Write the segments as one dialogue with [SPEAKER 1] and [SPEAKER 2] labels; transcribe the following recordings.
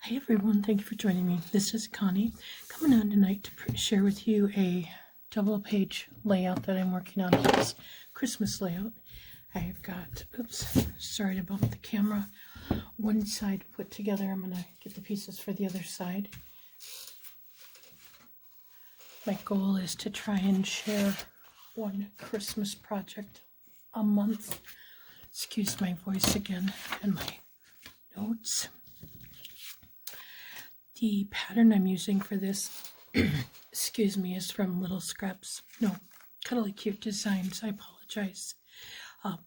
[SPEAKER 1] Hi everyone, thank you for joining me. This is Connie coming on tonight to share with you a double page layout that I'm working on. This Christmas layout. I've got, oops, sorry to bump the camera. One side put together. I'm going to get the pieces for the other side. My goal is to try and share one Christmas project a month. Excuse my voice again and my notes. The pattern I'm using for this, excuse me, is from Cuddly Cute Designs. I apologize.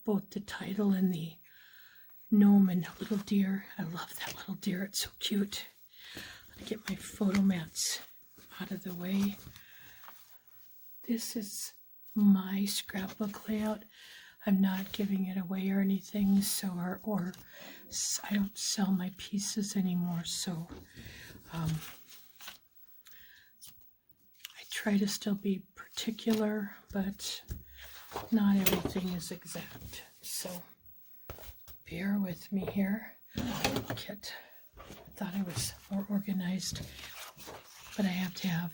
[SPEAKER 1] Both the title and the gnome and little deer. I love that little deer. It's so cute. I'm gonna get my photo mats out of the way. This is my scrapbook layout. I'm not giving it away or anything, so or I don't sell my pieces anymore, so I try to still be particular, but not everything is exact. So bear with me here. I thought I was more organized, but I have to have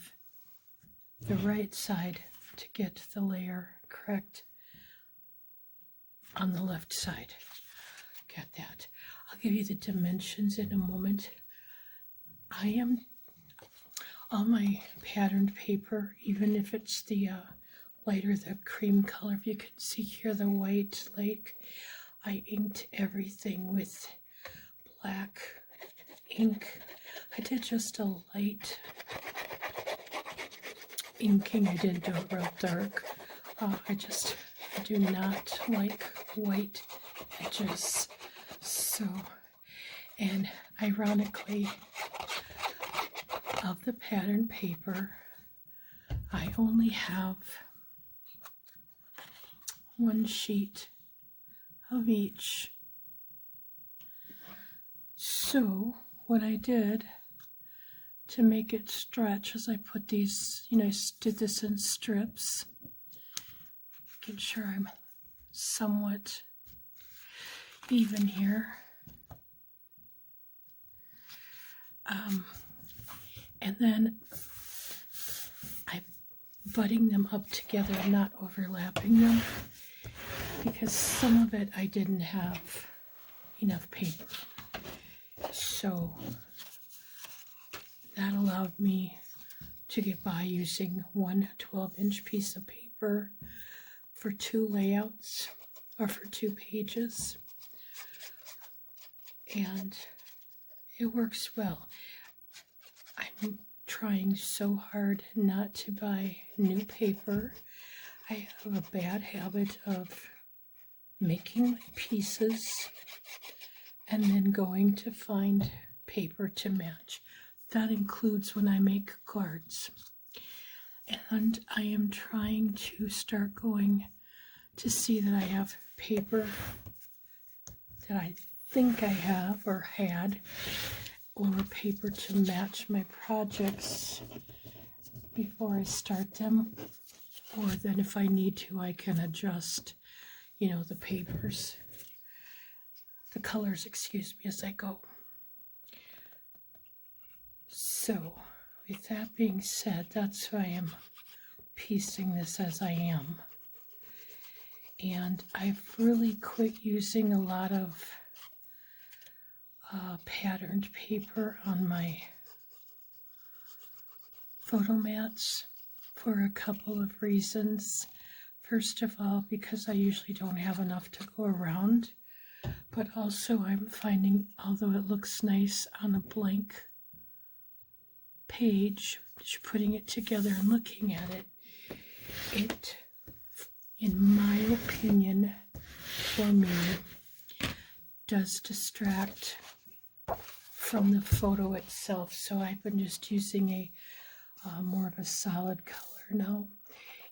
[SPEAKER 1] the right side to get the layer correct on the left side. Got that. I'll give you the dimensions in a moment. I am on my patterned paper, even if it's the lighter, the cream color. If you can see here, the white lake, I inked everything with black ink. I did just a light inking. I didn't do it real dark. I do not like white edges. So, and ironically, of the pattern paper, I only have one sheet of each. So what I did to make it stretch is I put these, I did this in strips, making sure I'm somewhat even here. And then I'm butting them up together, not overlapping them, because some of it I didn't have enough paper. So that allowed me to get by using one 12-inch piece of paper for two layouts, or for 2 pages. And it works well. I'm trying so hard not to buy new paper. I have a bad habit of making my pieces and then going to find paper to match. That includes when I make cards. And I am trying to start going to see that I have paper that I think I have or had, or paper to match my projects before I start them, or then if I need to, I can adjust, the papers, the colors, as I go. So, with that being said, that's why I am piecing this as I am. And I've really quit using a lot of patterned paper on my photo mats for a couple of reasons. First of all, because I usually don't have enough to go around, but also I'm finding, although it looks nice on a blank page, just putting it together and looking at it, it, in my opinion, for me, does distract from the photo itself. So I've been just using a more of a solid color now.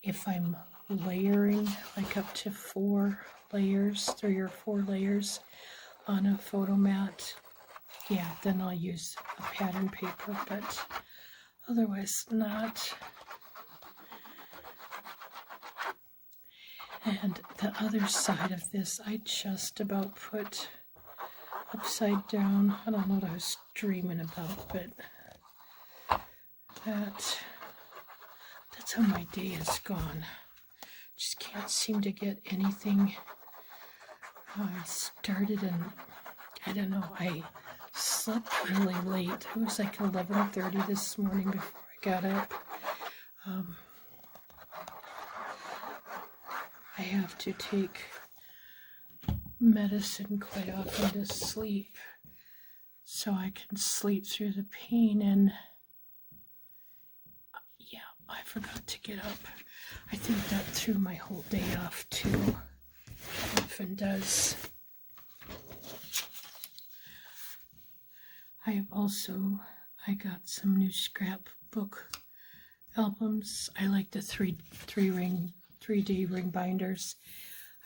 [SPEAKER 1] If I'm layering like up to 4 layers, 3 or 4 layers on a photo mat, yeah, then I'll use a pattern paper, but otherwise not. And the other side of this, I just about put upside down. I don't know what I was dreaming about, but that's how my day has gone. Just can't seem to get anything started, and I don't know, I slept really late. It was like 11:30 this morning before I got up. I have to take medicine quite often to sleep, so I can sleep through the pain. And yeah, I forgot to get up. I think that threw my whole day off too. It often does. I got some new scrapbook albums. I like the 3D ring binders.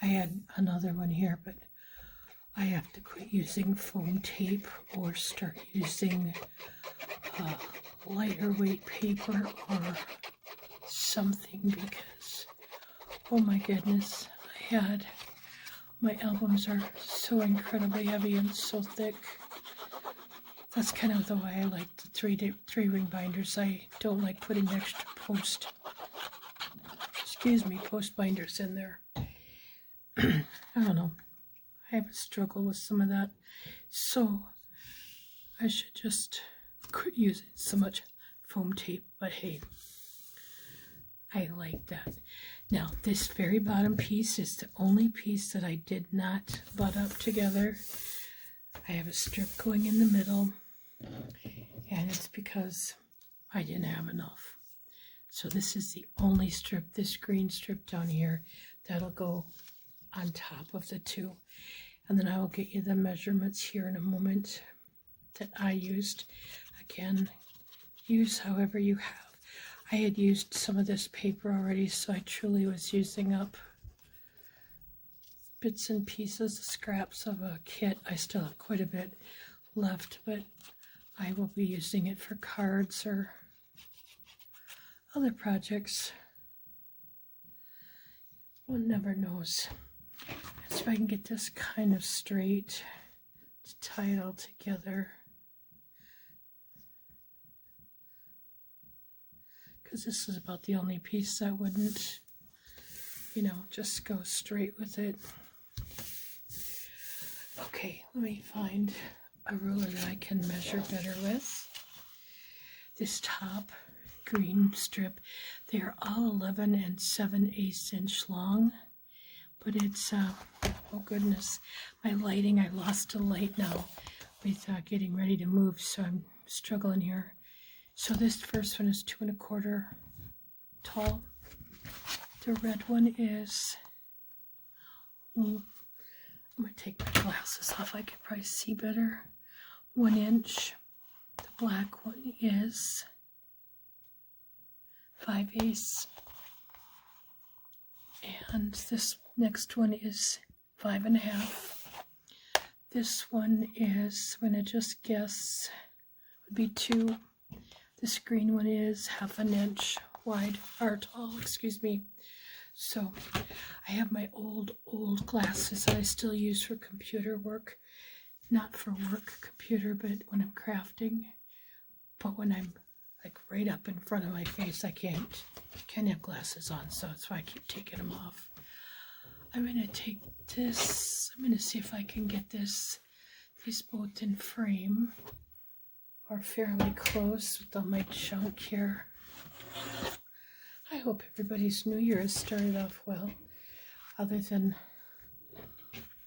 [SPEAKER 1] I had another one here, but I have to quit using foam tape or start using lighter weight paper or something, because oh my goodness, my albums are so incredibly heavy and so thick. That's kind of the way I like the three ring binders. I don't like putting extra post binders in there. I don't know. I have a struggle with some of that. So I should just quit using so much foam tape. But hey, I like that. Now, this very bottom piece is the only piece that I did not butt up together. I have a strip going in the middle, and it's because I didn't have enough. So this is the only strip, this green strip down here, that'll go on top of the two. And then I will get you the measurements here in a moment that I used. Again, use however you have. I had used some of this paper already, so I truly was using up bits and pieces, scraps of a kit. I still have quite a bit left, but I will be using it for cards or other projects. One never knows. Let's see if I can get this kind of straight to tie it all together. Because this is about the only piece that wouldn't, just go straight with it. Okay, let me find a ruler that I can measure better with. This top green strip, they are all 11 7/8 inch long, but it's, oh goodness, my lighting, I lost a light now with getting ready to move, so I'm struggling here. So this first one is 2 1/4 tall. The red one is, I'm going to take my glasses off, I could probably see better, 1 inch. The black one is 5/8. And this next one is 5 1/2. This one is, I'm going to just guess, would be 2. This green one is 1/2 inch wide, or tall, excuse me. So I have my old glasses that I still use for computer work. Not for work computer, but when I'm crafting. But when I'm like right up in front of my face, I can't have glasses on, so that's why I keep taking them off. I'm going to take this, I'm going to see if I can get these both in frame, or fairly close with all my junk here. I hope everybody's New Year has started off well, other than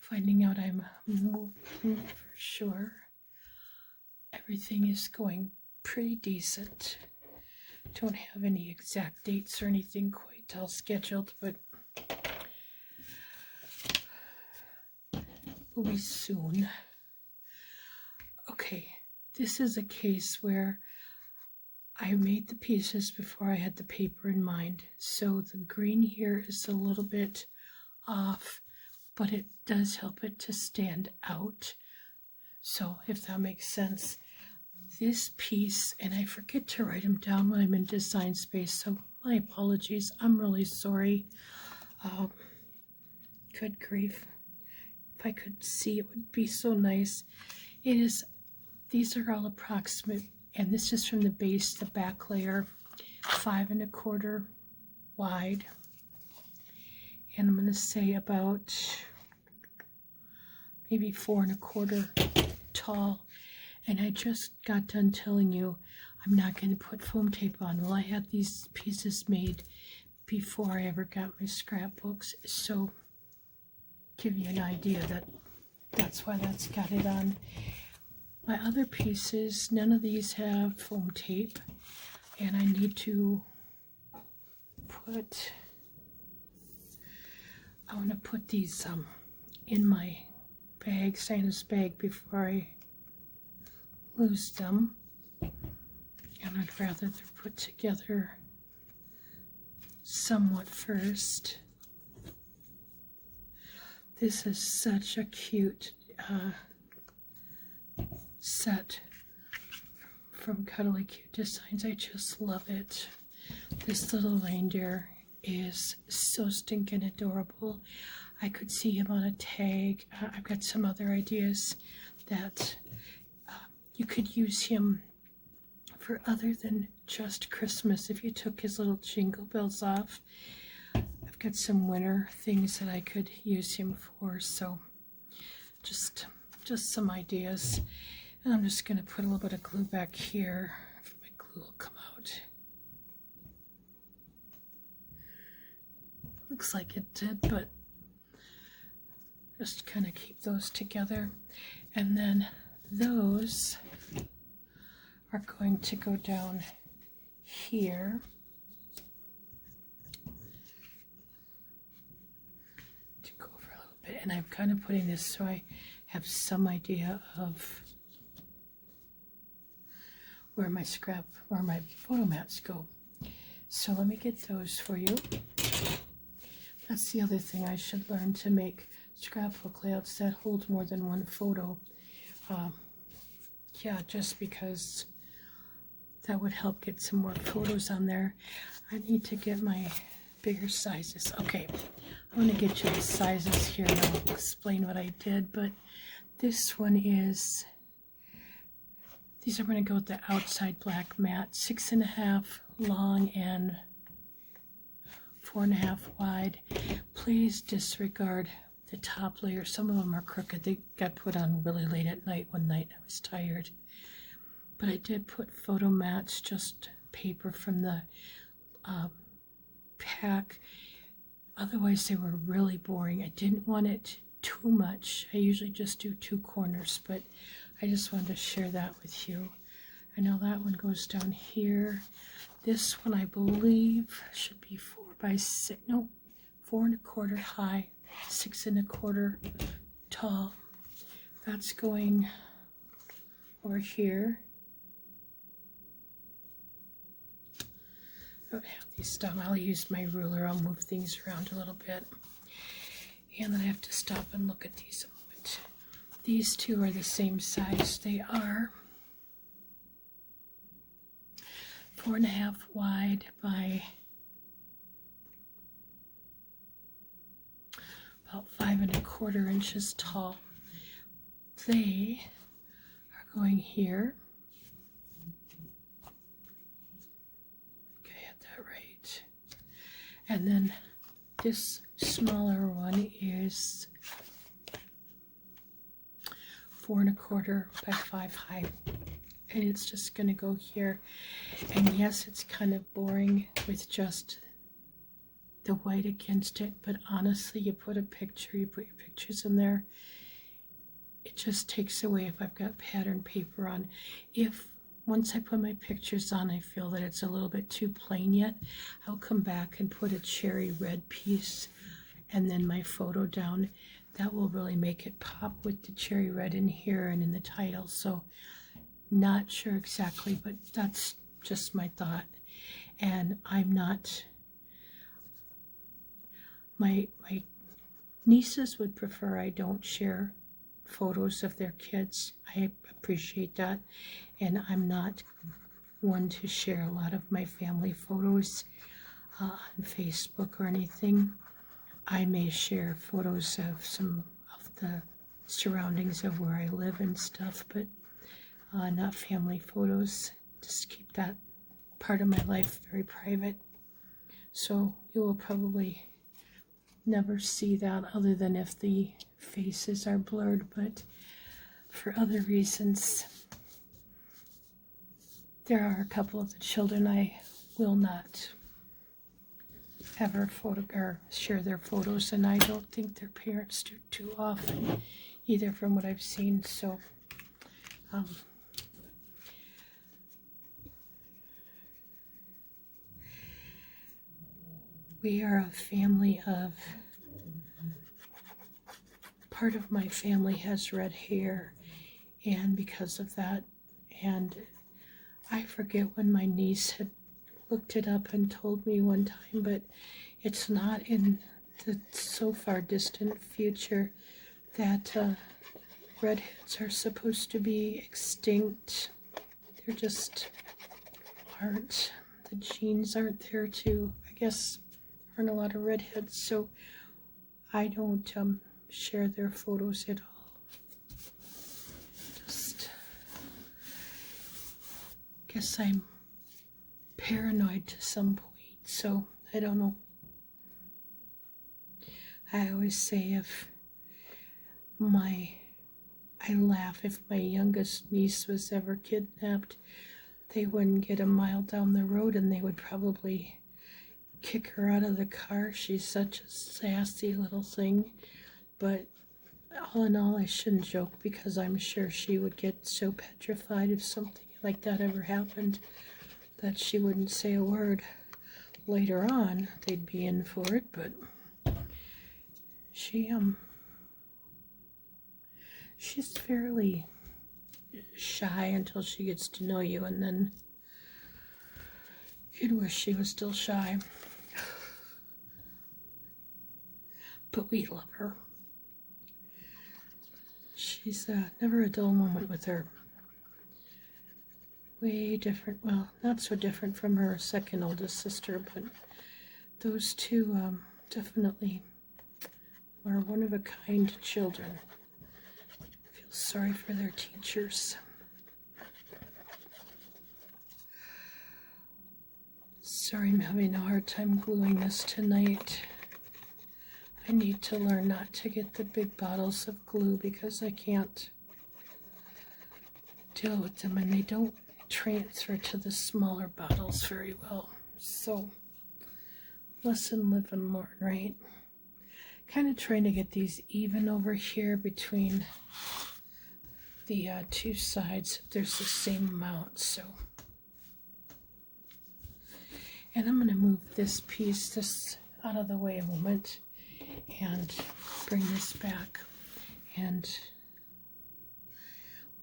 [SPEAKER 1] finding out I'm moving for sure. Everything is going pretty decent. Don't have any exact dates or anything quite all scheduled, but will be soon. Okay, this is a case where I made the pieces before I had the paper in mind, so the green here is a little bit off, but it does help it to stand out. So if that makes sense, this piece, and I forget to write them down when I'm in design space, so my apologies, I'm really sorry. Good grief. If I could see, it would be so nice. These are all approximate, and this is from the base, the back layer, 5 1/4 wide. And I'm going to say about maybe 4 1/4 tall. And I just got done telling you I'm not going to put foam tape on. Well, I had these pieces made before I ever got my scrapbooks, so give you an idea that's why that's got it on. My other pieces, none of these have foam tape, and I need to I want to put these in my bag, sinus bag, before I lose them. And I'd rather they're put together somewhat first. This is such a cute set from Cuddly Cute Designs. I just love it. This little reindeer is so stinking adorable. I could see him on a tag. I've got some other ideas that you could use him for other than just Christmas. If you took his little jingle bells off, I've got some winter things that I could use him for. So just some ideas. And I'm just going to put a little bit of glue back here. If my glue will come out. Looks like it did, but just kind of keep those together. And then those are going to go down here. To go over a little bit. And I'm kind of putting this so I have some idea of where my photo mats go. So let me get those for you. That's the other thing, I should learn to make scrapbook layouts that hold more than one photo. Yeah, just because that would help get some more photos on there. I need to get my bigger sizes. Okay, I'm going to get you the sizes here and I'll explain what I did. But this one is, these are going to go with the outside black mat, 6 1/2 long and 4 1/2 wide. Please disregard the top layer. Some of them are crooked. They got put on really late at night one night. I was tired. But I did put photo mats, just paper from the pack. Otherwise, they were really boring. I didn't want it too much. I usually just do 2 corners, but I just wanted to share that with you. I know that one goes down here. This one, I believe, should be 4 by 6. No, 4 1/4 high, 6 1/4 tall. That's going over here. I don't have these done. I'll use my ruler. I'll move things around a little bit. And then I have to stop and look at these a moment. These two are the same size. They are 4 1/2 wide by about 5 1/4 inches tall. They are going here. Okay, I had that right. And then this smaller one is 4 1/4 by 5 high. And it's just going to go here. And yes, it's kind of boring with just the white against it, but honestly, you put your pictures in there, it just takes away if I've got pattern paper on. If once I put my pictures on, I feel that it's a little bit too plain yet, I'll come back and put a cherry red piece and then my photo down. That will really make it pop with the cherry red in here and in the title. So not sure exactly, but that's just my thought. And I'm not, my nieces would prefer I don't share photos of their kids. I appreciate that. And I'm not one to share a lot of my family photos on Facebook or anything. I may share photos of some of the surroundings of where I live and stuff, but not family photos. Just keep that part of my life very private. So you will probably never see that other than if the faces are blurred, but for other reasons, there are a couple of the children I will not ever share their photos, and I don't think their parents do too often either, from what I've seen. So we are a family of, part of my family has red hair, and because of that, and I forget when my niece had looked it up and told me one time, but it's not in the so far distant future that redheads are supposed to be extinct. They're just aren't. The genes aren't there to, I guess, aren't a lot of redheads, so I don't share their photos at all. Just guess I'm paranoid to some point, so I don't know. I always say I laugh if my youngest niece was ever kidnapped, they wouldn't get a mile down the road and they would probably kick her out of the car. She's such a sassy little thing, but all in all, I shouldn't joke because I'm sure she would get so petrified if something like that ever happened that she wouldn't say a word. Later on, they'd be in for it, but she's fairly shy until she gets to know you, and then you'd wish she was still shy. But we love her. She's never a dull moment with her. Way different, well, not so different from her second oldest sister, but those two definitely are one-of-a-kind children. I feel sorry for their teachers. Sorry, I'm having a hard time gluing this tonight. I need to learn not to get the big bottles of glue because I can't deal with them, and they don't transfer to the smaller bottles very well. So, lesson live and learn, right? Kind of trying to get these even over here between the two sides if there's the same amount. So, and I'm going to move this piece out of the way a moment and bring this back and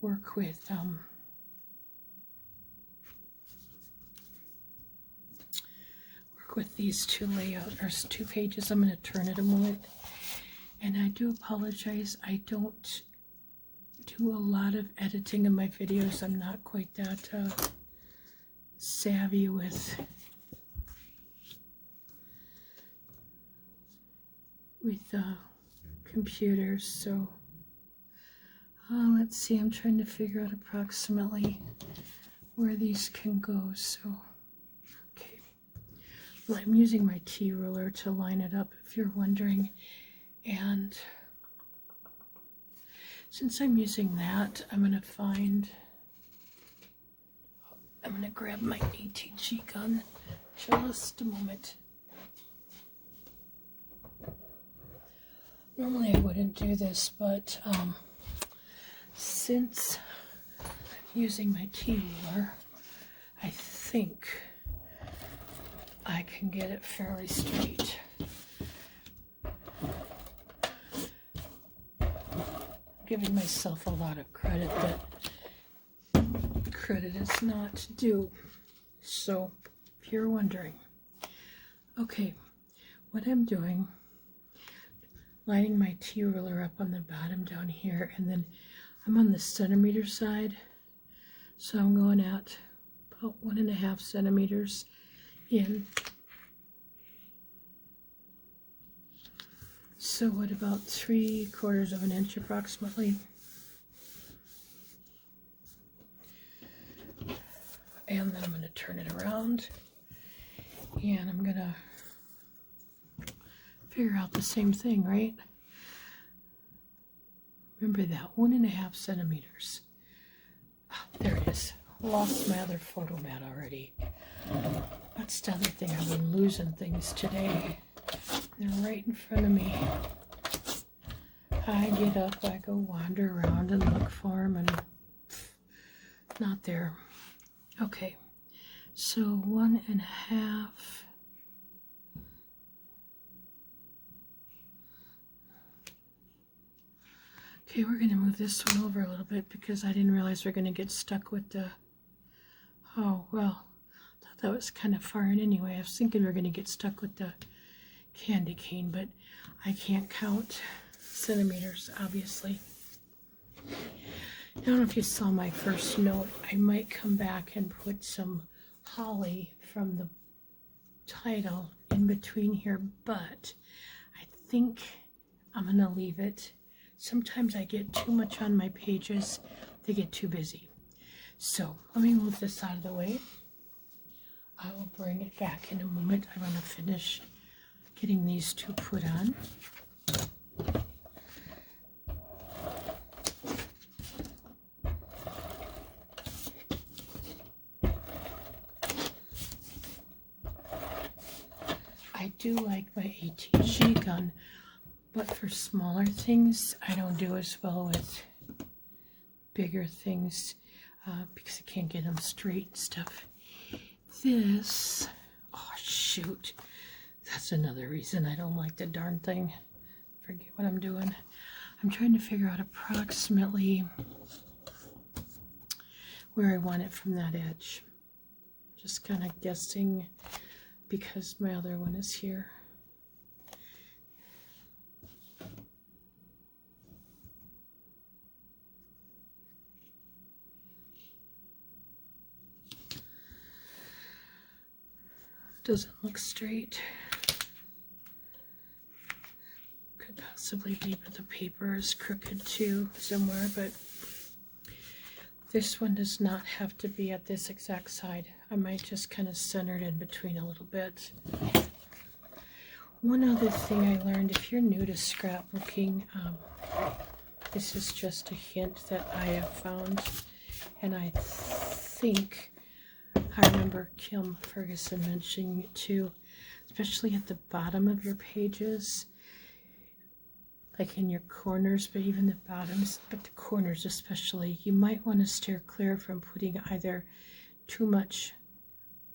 [SPEAKER 1] work with these two two pages. I'm going to turn it a moment, and I do apologize. I don't do a lot of editing in my videos. I'm not quite that savvy with computers, so let's see, I'm trying to figure out approximately where these can go. So okay, well, I'm using my T-ruler to line it up if you're wondering, and since I'm using that, I'm going to grab my ATG gun. Just a moment. Normally I wouldn't do this, but since I'm using my T-ruler, I think I can get it fairly straight. I'm giving myself a lot of credit that credit is not due. So, if you're wondering. Okay, what I'm doing, lining my T-ruler up on the bottom down here, and then I'm on the centimeter side, so I'm going at about 1.5 centimeters in. So what about 3/4 of an inch approximately? And then I'm going to turn it around, and I'm going to figure out the same thing, right? Remember that 1.5 centimeters. Oh, there it is. Lost my other photo mat already. That's the other thing. I've been losing things today. They're right in front of me. I get up, I go wander around and look for them, and not there. Okay, so 1.5. Okay, we're going to move this one over a little bit because I didn't realize we're going to get stuck with the, oh, well, I thought that was kind of far in anyway. I was thinking we were going to get stuck with the candy cane, but I can't count centimeters, obviously. I don't know if you saw my first note. I might come back and put some holly from the title in between here, but I think I'm going to leave it. Sometimes I get too much on my pages. They get too busy. So let me move this out of the way. I will bring it back in a moment. I'm going to finish getting these two put on. I do like my ATG gun, but for smaller things, I don't do as well with bigger things because I can't get them straight and stuff. This, oh shoot, that's another reason I don't like the darn thing. Forget what I'm doing. I'm trying to figure out approximately where I want it from that edge. Just kind of guessing because my other one is here. Doesn't look straight. Could possibly be, but the paper is crooked too somewhere, but this one does not have to be at this exact side. I might just kind of center it in between a little bit. One other thing I learned, if you're new to scrapbooking, this is just a hint that I have found, and I think I remember Kim Ferguson mentioning it too, especially at the bottom of your pages, like in your corners, but even the bottoms, but the corners especially, you might want to steer clear from putting either too much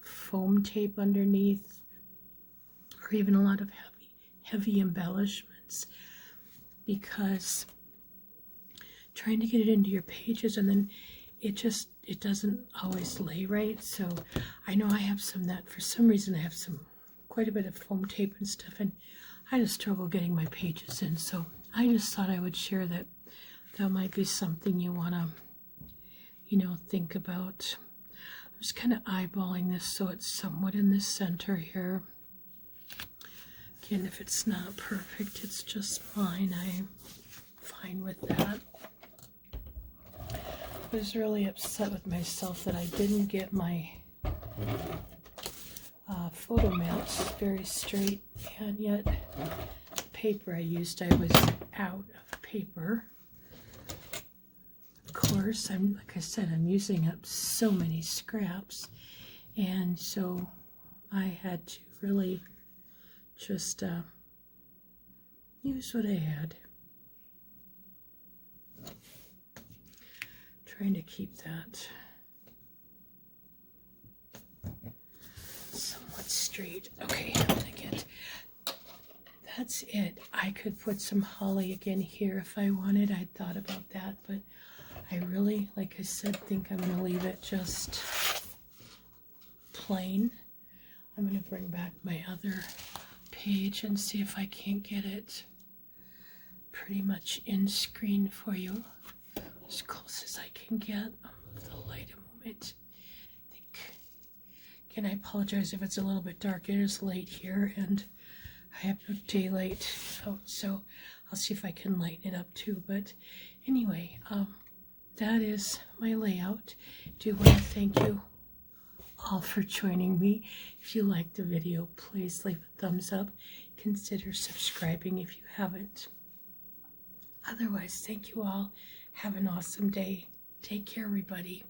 [SPEAKER 1] foam tape underneath or even a lot of heavy embellishments, because trying to get it into your pages and then it doesn't always lay right. So I know I have some that for some reason I have quite a bit of foam tape and stuff, and I just struggle getting my pages in. So I just thought I would share that might be something you want to, think about. I'm just kind of eyeballing this so it's somewhat in the center here. Again, if it's not perfect, it's just fine. I'm fine with that. I was really upset with myself that I didn't get my photo mats very straight, and yet the paper I used, I was out of paper. Of course, like I said, I'm using up so many scraps, and so I had to really just use what I had. Trying to keep that somewhat straight. Okay, I'm gonna get, that's it. I could put some holly again here if I wanted. I thought about that, but I really, like I said, think I'm gonna leave it just plain. I'm gonna bring back my other page and see if I can't get it pretty much in screen for you, as close as I can get. I'll move the light a moment. I think, again, I apologize if it's a little bit dark. It is late here, and I have no daylight out, so I'll see if I can lighten it up too. But anyway, that is my layout. Do want to thank you all for joining me. If you liked the video, please leave a thumbs up. Consider subscribing if you haven't. Otherwise, thank you all. Have an awesome day. Take care, everybody.